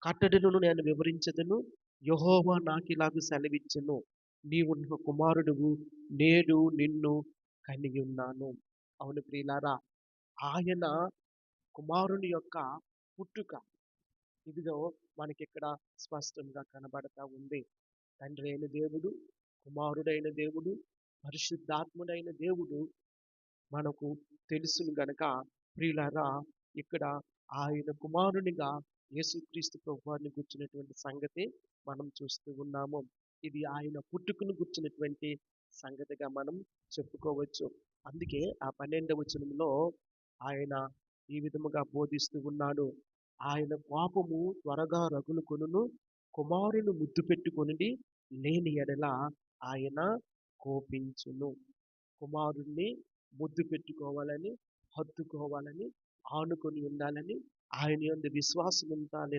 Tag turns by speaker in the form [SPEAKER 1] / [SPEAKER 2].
[SPEAKER 1] కట్టడలను నేను వివరించదను. యెహోవా నాకిలాగ సెలవిచ్చెను, నీవు నా కుమారుడువు, నేడు నిన్ను కనిగి ఉన్నాను. అవును ప్రియులారా, ఆయన కుమారుని యొక్క పుట్టుక ఇదిగో మనకిక్కడ స్పష్టంగా కనబడతా ఉంది. తండ్రి అయిన దేవుడు, కుమారుడైన దేవుడు, పరిశుద్ధాత్ముడైన దేవుడు మనకు తెలుసును గనక ప్రియులారా, ఇక్కడ ఆయన కుమారునిగా యేసుక్రీస్తు ప్రభువారిని గుర్చినటువంటి సంగతి మనం చూస్తూ ఉన్నాము. ఇది ఆయన పుట్టుకను గుర్చినటువంటి సంగతిగా మనం చెప్పుకోవచ్చు. అందుకే ఆ 12వ వచనంలో ఆయన ఈ విధముగా బోధిస్తూ ఉన్నాడు. ఆయన కోపము త్వరగా రగులుకొనును, కుమారుని ముద్దు పెట్టుకొనుడి, లేని ఎడల ఆయన కోపించును. కుమారుణ్ణి ముద్దు పెట్టుకోవాలని, హత్తుకోవాలని, ఆనుకొని ఉండాలని, ఆయన యందు విశ్వాసం ఉండాలని